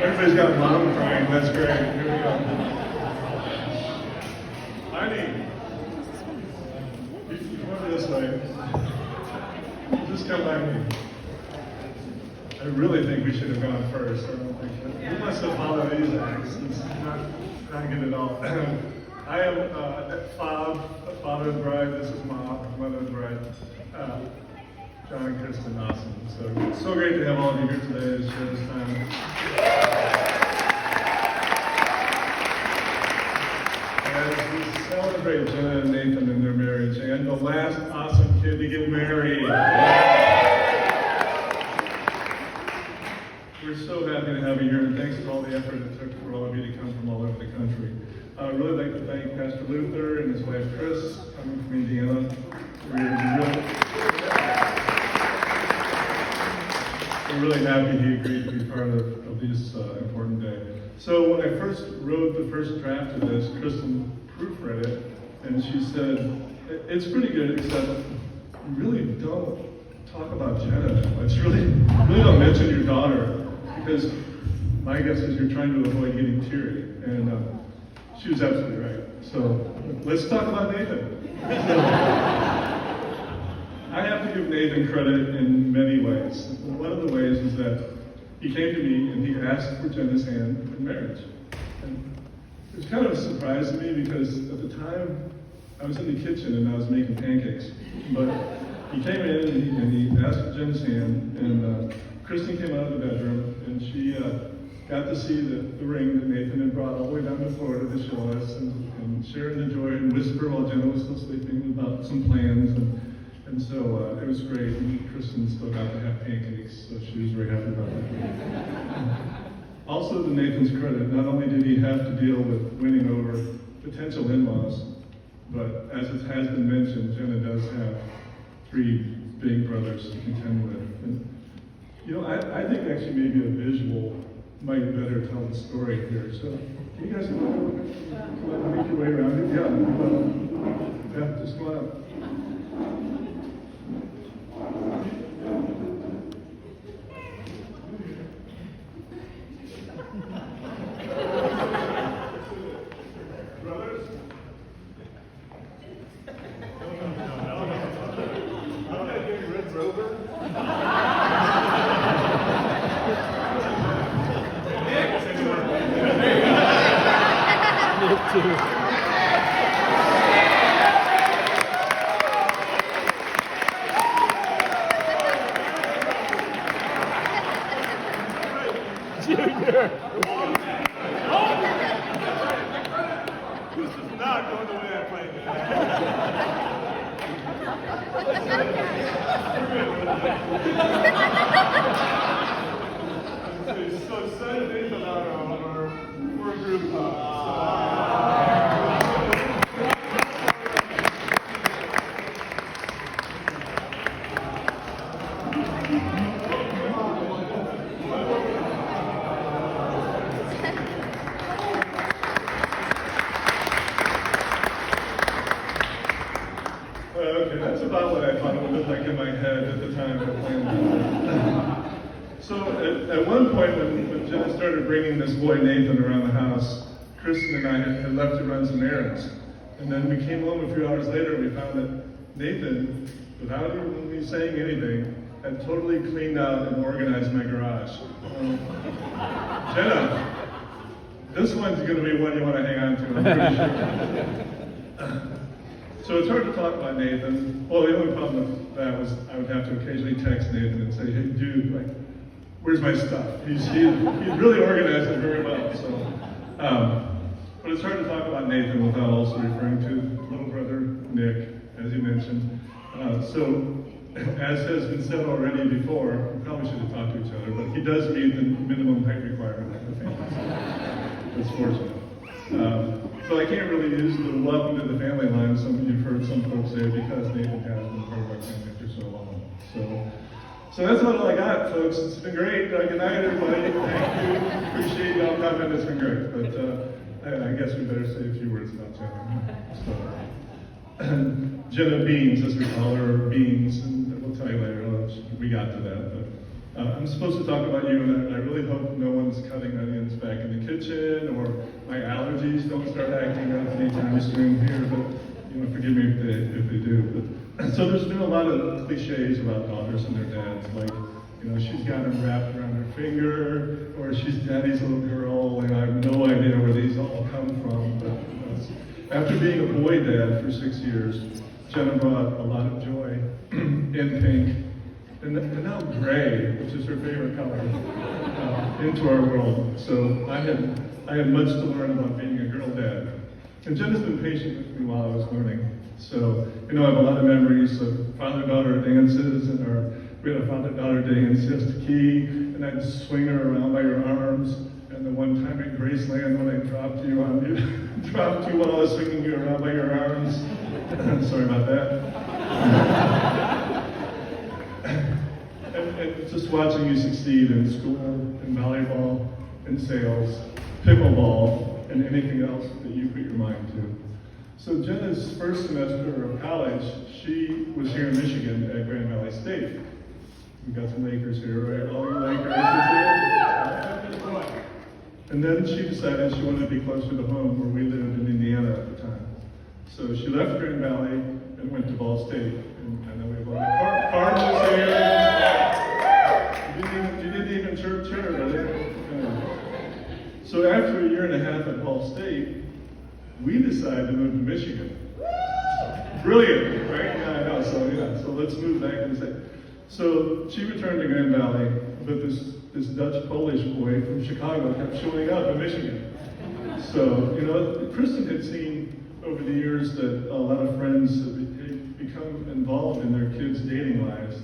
Everybody's got mom crying. That's great. Here we go. Heidi, you come over this way. Just come by me. I really think we should have gone first. I don't think we must have followed these acts. It's not good at all. I am father of the bride. This is mom, mother of the bride. John and Kristen, awesome. So great to have all of you here today to share this time. As we celebrate Jenna and Nathan and their marriage, and the last awesome kid to get married. We're so happy to have you here, and thanks for all the effort it took for all of you to come from all over the country. I'd really like to thank Pastor Luther and his wife Chris, coming from Indiana. We're really happy he agreed to be part of this important day. So when I first wrote the first draft of this, Kristen proofread it, and she said, it's pretty good, except you really don't talk about Jenna. It's really don't mention your daughter. Because my guess is you're trying to avoid getting teary, and she was absolutely right. So let's talk about Nathan. I have to give Nathan credit in many ways. One of the ways is that he came to me and he asked for Jenna's hand in marriage. And it was kind of a surprise to me because at the time I was in the kitchen and I was making pancakes. But he came in and he asked for Jenna's hand, and Kristen came out of the bedroom, and she got to see the ring that Nathan had brought all the way down to Florida to show us, and share in the joy and whisper while Jenna was still sleeping about some plans, and so it was great. And Kristen still got to have pancakes, so she was very happy about that. Also, to Nathan's credit, not only did he have to deal with winning over potential in-laws, but as it has been mentioned, Jenna does have 3 big brothers to contend with. And, you know, I think actually maybe a visual might better tell the story here. So, can you guys make your way around it? Yeah, just go on up. Brothers? I'm going to give you Red Rover. Junior. This is not going the way I planned it. So excited about our group. Okay, that's about what I thought it would look like in my head at the time I planned it. So at one point when Jenna started bringing this boy Nathan around the house, Kristen and I had left to run some errands. And then we came home a few hours later and we found that Nathan, without even me saying anything, had totally cleaned out and organized my garage. Jenna, this one's going to be one you want to hang on to, I'm pretty sure. So it's hard to talk about Nathan. Well, the only problem with that was I would have to occasionally text Nathan and say, hey, dude, like, where's my stuff? He's really organized it very well. So, but it's hard to talk about Nathan without also referring to little brother Nick, as you mentioned. So, as has been said already before, we probably should have talked to each other, but he does meet the minimum height requirement of the family. It's fortunate. So I can't really use the welcome to the family line you've heard some folks say because Nathan has been part of our family for so long. So that's about all I got, folks. It's been great. Good night, everybody. Thank you. Appreciate y'all coming. It's been great. But I guess we better say a few words about Jenna. Jenna Beans, as we call her, Beans, and we'll tell you later. We got to that. But I'm supposed to talk about you, and I really hope no one's cutting onions back in the kitchen, or my allergies don't start acting up anytime soon here, but forgive me if they do. But so there's been a lot of cliches about daughters and their dads, like, she's got him wrapped around her finger, or she's daddy's little girl, and I have no idea where these all come from. But after being a boy dad for 6 years, Jenna brought a lot of joy in pink, and now gray, which is her favorite color, into our world. So I had much to learn about being a girl dad. And Jenna's been patient with me while I was learning. So, I have a lot of memories of father-daughter dances, and we had a father-daughter day in Siesta Key, and I'd swing her around by your arms. And the one time at Graceland when I dropped you while I was swinging you around by your arms. Sorry about that. And just watching you succeed in school, in volleyball, in sales, pickleball, and anything else that you put your mind to. So Jenna's first semester of college, she was here in Michigan at Grand Valley State. We got some Lakers here, right? All you Lakers are here. And then she decided she wanted to be closer to home, where we lived in Indiana at the time. So she left Grand Valley and went to Ball State. And then we have all the Cardinals here. You didn't even chirp, right? So after a year and a half at Ball State, we decided to move to Michigan. Brilliant, right? Yeah, I know. So let's move back and say. So she returned to Grand Valley, but this Dutch Polish boy from Chicago kept showing up in Michigan. So Kristen had seen over the years that a lot of friends have become involved in their kids' dating lives,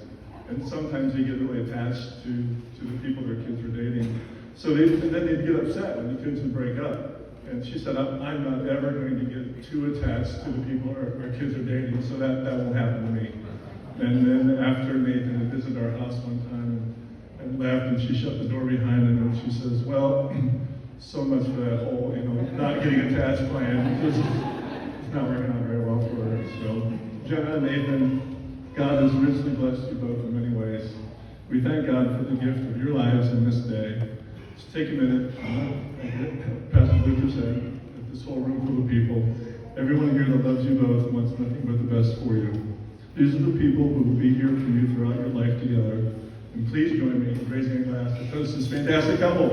and sometimes they get really attached to the people their kids are dating. So then they'd get upset when the kids would break up. And she said, I'm not ever going to get too attached to the people our kids are dating, so that won't happen to me. And then after Nathan had visited our house one time and left, and she shut the door behind him, and she says, well, so much for that whole, not getting attached plan. It's not working out very well for her. So Jenna-Nathan, God has richly blessed you both in many ways. We thank God for the gift of your lives in this day. Just take a minute, Pastor Luther said, this whole room full of people, everyone here that loves you both and wants nothing but the best for you. These are the people who will be here for you throughout your life together. And please join me in raising a glass to toast this fantastic couple.